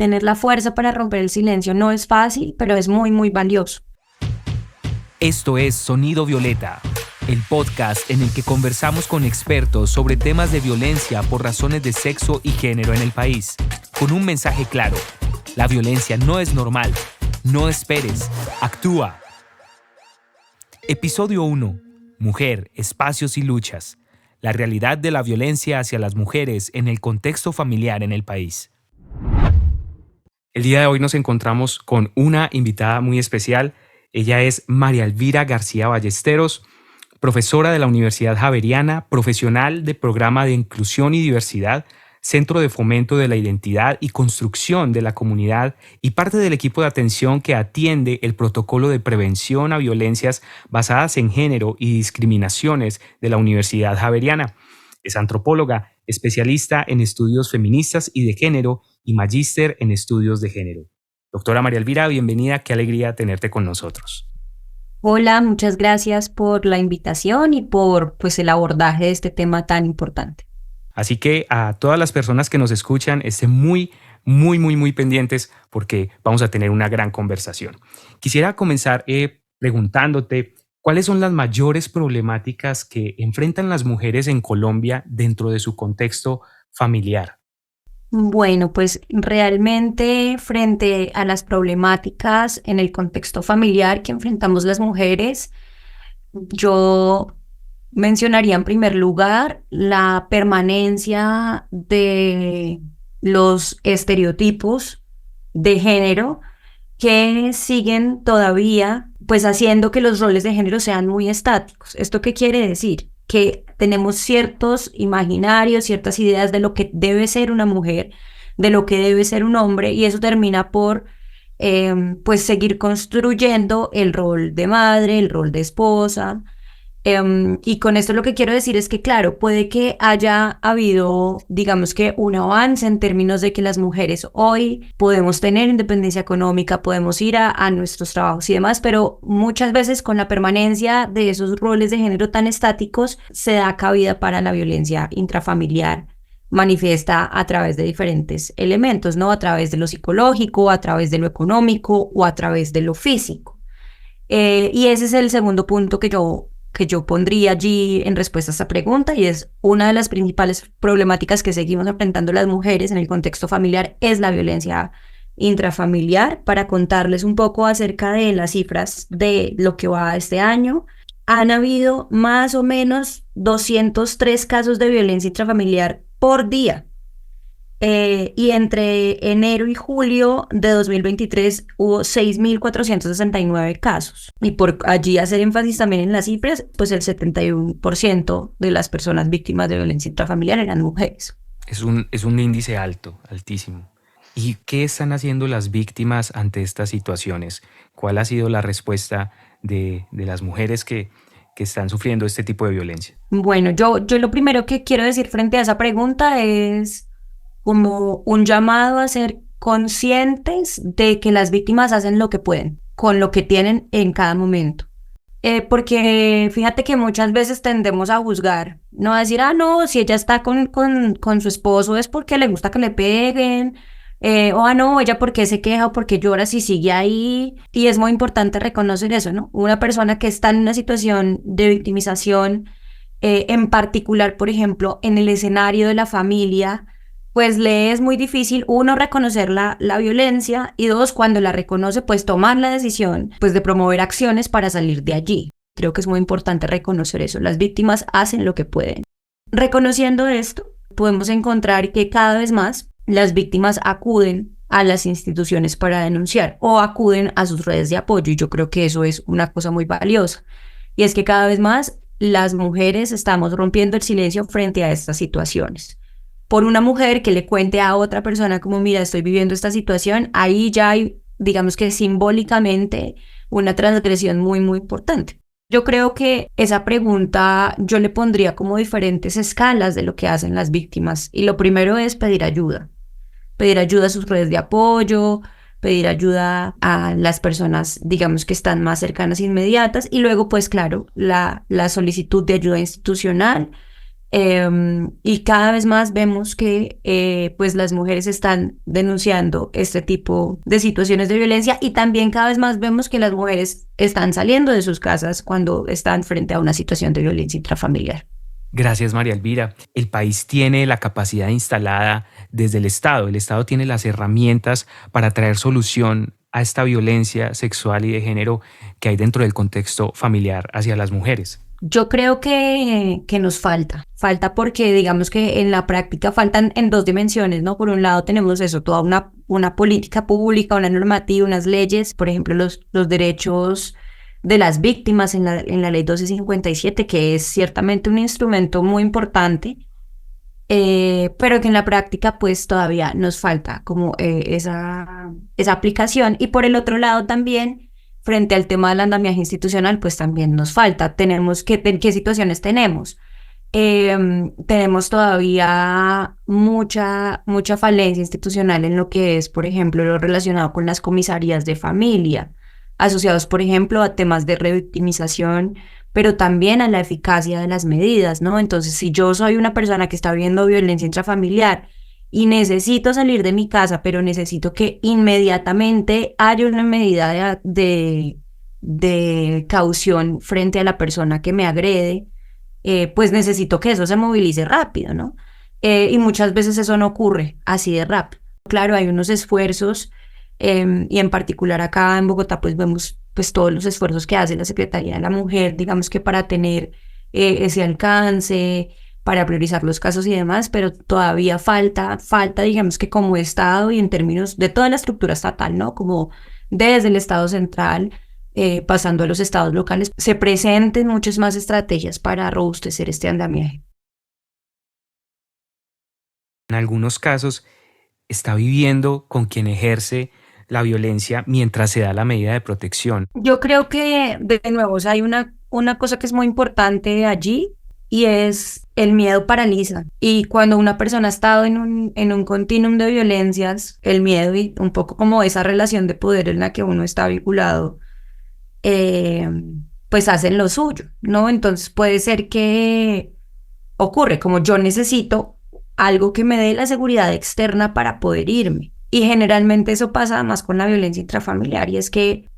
tener la fuerza para romper el silencio no es fácil, pero es muy, muy valioso. Esto es Sonido Violeta, el podcast en el que conversamos con expertos sobre temas de violencia por razones de sexo y género en el país, con un mensaje claro: la violencia no es normal. No esperes, actúa. Episodio 1. Mujer, espacios y luchas. La realidad de la violencia hacia las mujeres en el contexto familiar en el país. El día de hoy nos encontramos con una invitada muy especial. Ella es María Elvira García Ballesteros, profesora de la Universidad Javeriana, profesional de Programa de Inclusión y Diversidad, Centro de Fomento de la Identidad y Construcción de la Comunidad y parte del equipo de atención que atiende el protocolo de prevención a violencias basadas en género y discriminaciones de la Universidad Javeriana. Es antropóloga, especialista en estudios feministas y de género y magíster en estudios de género. Doctora María Elvira, bienvenida, qué alegría tenerte con nosotros. Hola, muchas gracias por la invitación y por el abordaje de este tema tan importante. Así que a todas las personas que nos escuchan, estén muy pendientes porque vamos a tener una gran conversación. Quisiera comenzar preguntándote cuáles son las mayores problemáticas que enfrentan las mujeres en Colombia dentro de su contexto familiar. Bueno, pues realmente frente a las problemáticas en el contexto familiar que enfrentamos las mujeres, yo mencionaría en primer lugar la permanencia de los estereotipos de género que siguen todavía haciendo que los roles de género sean muy estáticos. ¿Esto qué quiere decir? Que tenemos ciertos imaginarios, ciertas ideas de lo que debe ser una mujer, de lo que debe ser un hombre, y eso termina por seguir construyendo el rol de madre, el rol de esposa. Y con esto lo que quiero decir es que, claro, puede que haya habido, digamos que un avance en términos de que las mujeres hoy podemos tener independencia económica, podemos ir a nuestros trabajos y demás, pero muchas veces con la permanencia de esos roles de género tan estáticos se da cabida para la violencia intrafamiliar manifiesta a través de diferentes elementos, ¿no? A través de lo psicológico, a través de lo económico o a través de lo físico. Y ese es el segundo punto que yo pondría allí en respuesta a esta pregunta, y es una de las principales problemáticas que seguimos enfrentando las mujeres en el contexto familiar es la violencia intrafamiliar. Para contarles un poco acerca de las cifras de lo que va este año, han habido más o menos 203 casos de violencia intrafamiliar por día. Y entre enero y julio de 2023 hubo 6.469 casos. Y por allí hacer énfasis también en las cifras, el 71% de las personas víctimas de violencia intrafamiliar eran mujeres. Es un índice altísimo. ¿Y qué están haciendo las víctimas ante estas situaciones? ¿Cuál ha sido la respuesta de las mujeres que están sufriendo este tipo de violencia? Bueno, yo lo primero que quiero decir frente a esa pregunta es como un llamado a ser conscientes de que las víctimas hacen lo que pueden, con lo que tienen en cada momento. Porque fíjate que muchas veces tendemos a juzgar, no a decir, no, si ella está con su esposo es porque le gusta que le peguen, o no, ella porque se queja o porque llora si sigue ahí. Y es muy importante reconocer eso, ¿no? Una persona que está en una situación de victimización, en particular, por ejemplo, en el escenario de la familia, le es muy difícil, uno, reconocer la violencia, y dos, cuando la reconoce, tomar la decisión, de promover acciones para salir de allí. Creo que es muy importante reconocer eso. Las víctimas hacen lo que pueden. Reconociendo esto, podemos encontrar que cada vez más las víctimas acuden a las instituciones para denunciar o acuden a sus redes de apoyo, y yo creo que eso es una cosa muy valiosa. Y es que cada vez más las mujeres estamos rompiendo el silencio frente a estas situaciones. Por una mujer que le cuente a otra persona como, mira, estoy viviendo esta situación, ahí ya hay, digamos que simbólicamente, una transgresión muy, muy importante. Yo creo que esa pregunta yo le pondría como diferentes escalas de lo que hacen las víctimas. Y lo primero es pedir ayuda a sus redes de apoyo, pedir ayuda a las personas, digamos, que están más cercanas e inmediatas. Y luego, claro, la solicitud de ayuda institucional, Y cada vez más vemos que pues las mujeres están denunciando este tipo de situaciones de violencia, y también cada vez más vemos que las mujeres están saliendo de sus casas cuando están frente a una situación de violencia intrafamiliar. Gracias, María Elvira. El país tiene la capacidad instalada desde el Estado. El Estado tiene las herramientas para traer solución a esta violencia sexual y de género que hay dentro del contexto familiar hacia las mujeres. Yo creo que nos falta porque digamos que en la práctica faltan en dos dimensiones, ¿no? Por un lado tenemos eso, toda una política pública, una normativa, unas leyes, por ejemplo, los derechos de las víctimas en la ley 1257, que es ciertamente un instrumento muy importante, pero que en la práctica pues todavía nos falta como esa aplicación. Y por el otro lado también, frente al tema del andamiaje institucional, pues también nos falta. Tenemos ¿qué situaciones tenemos? Tenemos todavía mucha falencia institucional en lo que es, por ejemplo, lo relacionado con las comisarías de familia, asociados, por ejemplo, a temas de revictimización, pero también a la eficacia de las medidas, ¿no? Entonces, si yo soy una persona que está viendo violencia intrafamiliar y necesito salir de mi casa, pero necesito que inmediatamente haya una medida de caución frente a la persona que me agrede, pues necesito que eso se movilice rápido, ¿no? Y muchas veces eso no ocurre así de rápido. Claro, hay unos esfuerzos, y en particular acá en Bogotá, pues vemos pues todos los esfuerzos que hace la Secretaría de la Mujer, digamos que para tener ese alcance, para priorizar los casos y demás, pero todavía falta, digamos que como Estado y en términos de toda la estructura estatal, ¿no? Como desde el Estado central, pasando a los estados locales, se presenten muchas más estrategias para robustecer este andamiaje. En algunos casos, está viviendo con quien ejerce la violencia mientras se da la medida de protección. Yo creo que, de nuevo, o sea, hay una cosa que es muy importante allí, y es el miedo paraliza. Y cuando una persona ha estado en un continuum de violencias, el miedo y un poco como esa relación de poder en la que uno está vinculado, pues hacen lo suyo, ¿no? Entonces puede ser que ocurre como yo necesito algo que me dé la seguridad externa para poder irme. Y generalmente eso pasa además con la violencia intrafamiliar, y es que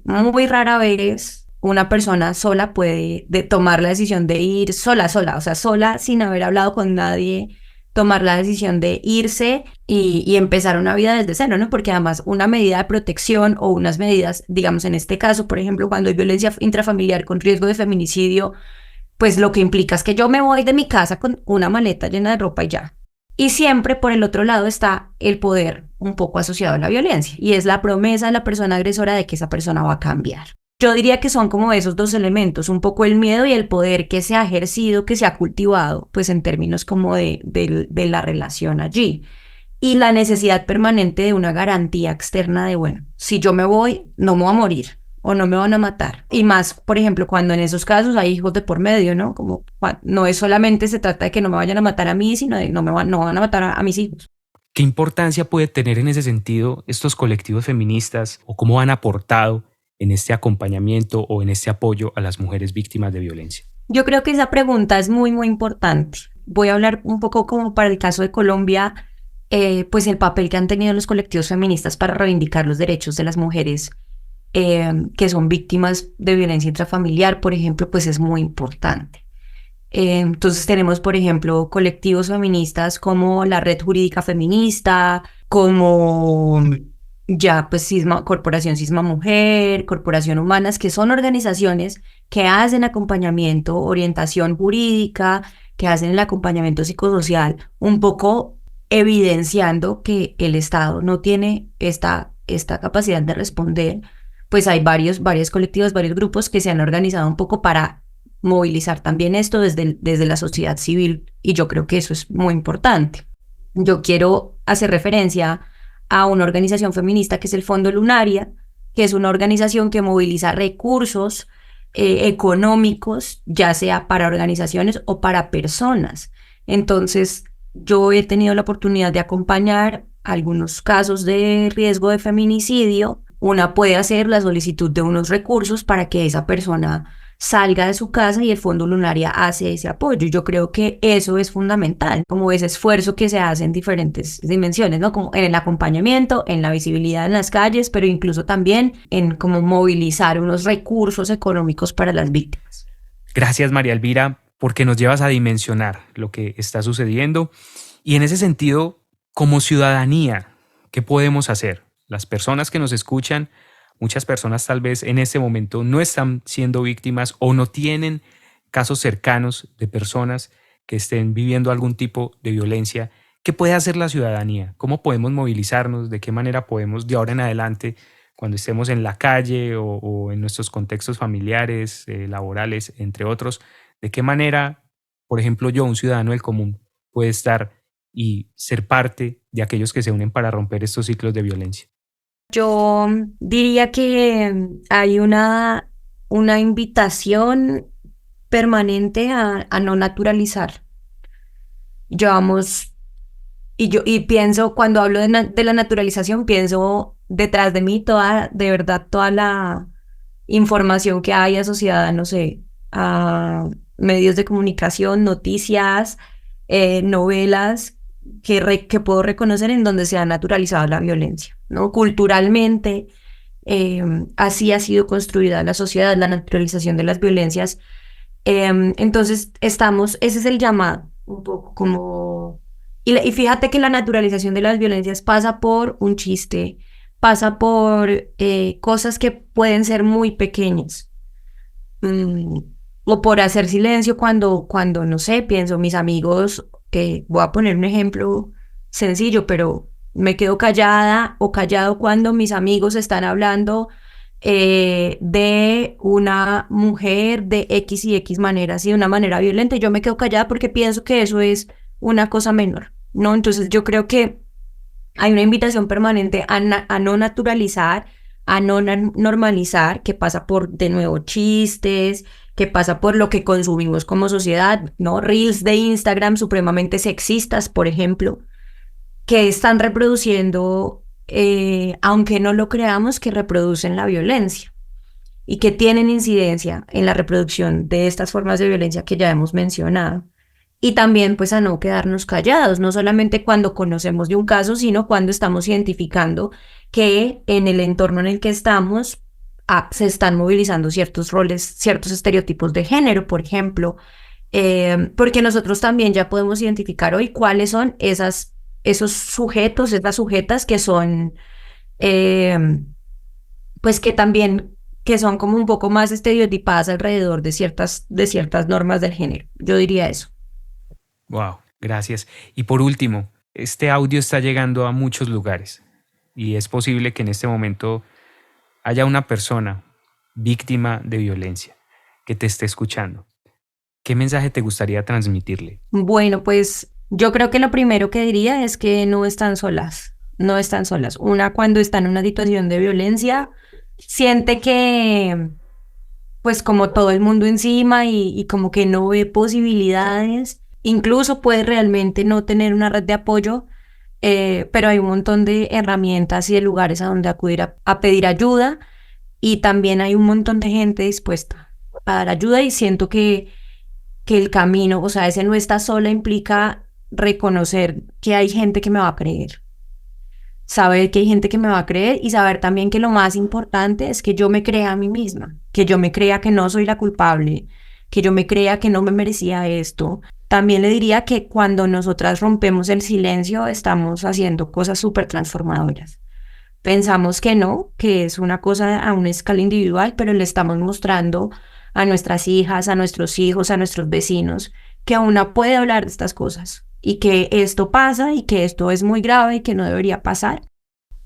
muy rara vez una persona sola puede tomar la decisión de ir sola, o sea, sola sin haber hablado con nadie, tomar la decisión de irse y empezar una vida desde cero, ¿no? Porque además una medida de protección o unas medidas, digamos en este caso, por ejemplo, cuando hay violencia intrafamiliar con riesgo de feminicidio, pues lo que implica es que yo me voy de mi casa con una maleta llena de ropa y ya. Y siempre por el otro lado está el poder un poco asociado a la violencia, y es la promesa de la persona agresora de que esa persona va a cambiar. Yo diría que son como esos dos elementos, un poco el miedo y el poder que se ha ejercido, que se ha cultivado, pues en términos como de la relación allí. Y la necesidad permanente de una garantía externa de, bueno, si yo me voy, no me voy a morir o no me van a matar. Y más, por ejemplo, cuando en esos casos hay hijos de por medio, ¿no? Como no es solamente se trata de que no me vayan a matar a mí, sino de no van a matar a mis hijos. ¿Qué importancia puede tener en ese sentido estos colectivos feministas o cómo han aportado en este acompañamiento o en este apoyo a las mujeres víctimas de violencia? Yo creo que esa pregunta es muy, muy importante. Voy a hablar un poco como para el caso de Colombia, pues el papel que han tenido los colectivos feministas para reivindicar los derechos de las mujeres que son víctimas de violencia intrafamiliar, por ejemplo, pues es muy importante. Entonces tenemos, por ejemplo, colectivos feministas como la Red Jurídica Feminista, como ya pues Corporación Cisma Mujer, Corporación Humanas, que son organizaciones que hacen acompañamiento, orientación jurídica, que hacen el acompañamiento psicosocial, un poco evidenciando que el Estado no tiene esta capacidad de responder. Pues hay varios colectivos, varios grupos que se han organizado un poco para movilizar también esto desde la sociedad civil, y yo creo que eso es muy importante. Yo quiero hacer referencia a una organización feminista que es el Fondo Lunaria, que es una organización que moviliza recursos económicos, ya sea para organizaciones o para personas. Entonces, yo he tenido la oportunidad de acompañar algunos casos de riesgo de feminicidio. Una puede hacer la solicitud de unos recursos para que esa persona salga de su casa y el Fondo Lunaria hace ese apoyo. Yo creo que eso es fundamental, como ese esfuerzo que se hace en diferentes dimensiones, ¿no? Como en el acompañamiento, en la visibilidad en las calles, pero incluso también en cómo movilizar unos recursos económicos para las víctimas. Gracias, María Elvira, porque nos llevas a dimensionar lo que está sucediendo. Y en ese sentido, como ciudadanía, ¿qué podemos hacer? Las personas que nos escuchan, muchas personas tal vez en este momento no están siendo víctimas o no tienen casos cercanos de personas que estén viviendo algún tipo de violencia. ¿Qué puede hacer la ciudadanía? ¿Cómo podemos movilizarnos? ¿De qué manera podemos de ahora en adelante, cuando estemos en la calle o en nuestros contextos familiares, laborales, entre otros, de qué manera, por ejemplo, yo, un ciudadano del común, puede estar y ser parte de aquellos que se unen para romper estos ciclos de violencia? Yo diría que hay una invitación permanente a no naturalizar. Llevamos, y pienso, cuando hablo de la naturalización, pienso detrás de mí de verdad, toda la información que hay asociada, no sé, a medios de comunicación, noticias, novelas que puedo reconocer en donde se ha naturalizado la violencia, ¿no? Culturalmente, así ha sido construida la sociedad, la naturalización de las violencias. Entonces, ese es el llamado, un poco como... Y fíjate que la naturalización de las violencias pasa por un chiste, pasa por cosas que pueden ser muy pequeñas. Mm, o por hacer silencio cuando, no sé, pienso, mis amigos, que voy a poner un ejemplo sencillo, pero me quedo callada o callado cuando mis amigos están hablando de una mujer de X y X maneras y de una manera violenta, y yo me quedo callada porque pienso que eso es una cosa menor, ¿no? Entonces yo creo que hay una invitación permanente a no naturalizar, a no normalizar, que pasa por, de nuevo, chistes, que pasa por lo que consumimos como sociedad, ¿no? Reels de Instagram supremamente sexistas, por ejemplo, que están reproduciendo, aunque no lo creamos, que reproducen la violencia y que tienen incidencia en la reproducción de estas formas de violencia que ya hemos mencionado. Y también pues a no quedarnos callados, no solamente cuando conocemos de un caso, sino cuando estamos identificando que en el entorno en el que estamos se están movilizando ciertos roles, ciertos estereotipos de género, por ejemplo, porque nosotros también ya podemos identificar hoy cuáles son esos sujetos, esas sujetas que son, eh, pues que también, que son como un poco más estereotipadas alrededor de ciertas normas del género. Yo diría eso. Wow, gracias. Y por último, este audio está llegando a muchos lugares y es posible que en este momento haya una persona víctima de violencia que te esté escuchando. ¿Qué mensaje te gustaría transmitirle? Bueno, pues yo creo que lo primero que diría es que no están solas, no están solas. Una, cuando está en una situación de violencia, siente que, pues como todo el mundo encima y como que no ve posibilidades, incluso puede realmente no tener una red de apoyo, pero hay un montón de herramientas y de lugares a donde acudir a pedir ayuda, y también hay un montón de gente dispuesta a dar ayuda, y siento que el camino, o sea, ese no está sola, implica reconocer que hay gente que me va a creer, saber que hay gente que me va a creer y saber también que lo más importante es que yo me crea a mí misma, que yo me crea que no soy la culpable, que yo me crea que no me merecía esto. También le diría que cuando nosotras rompemos el silencio, estamos haciendo cosas súper transformadoras. Pensamos que no, que es una cosa a una escala individual, pero le estamos mostrando a nuestras hijas, a nuestros hijos, a nuestros vecinos, que una puede hablar de estas cosas y que esto pasa y que esto es muy grave y que no debería pasar.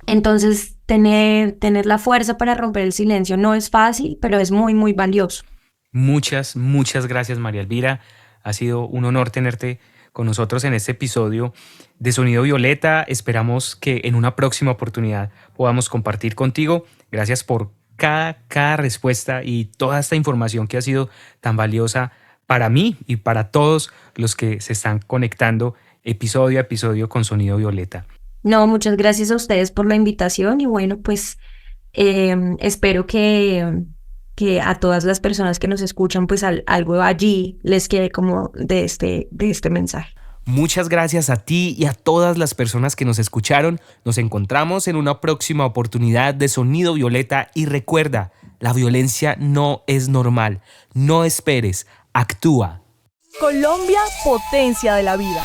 Entonces, tener la fuerza para romper el silencio no es fácil, pero es muy, muy valioso. Muchas, muchas gracias, María Elvira. Ha sido un honor tenerte con nosotros en este episodio de Sonido Violeta. Esperamos que en una próxima oportunidad podamos compartir contigo. Gracias por cada respuesta y toda esta información que ha sido tan valiosa para mí y para todos los que se están conectando episodio a episodio con Sonido Violeta. No, muchas gracias a ustedes por la invitación y bueno, pues espero que que a todas las personas que nos escuchan, pues algo allí les quede como de este mensaje. Muchas gracias a ti y a todas las personas que nos escucharon. Nos encontramos en una próxima oportunidad de Sonido Violeta y recuerda, la violencia no es normal. No esperes, actúa. Colombia, potencia de la vida.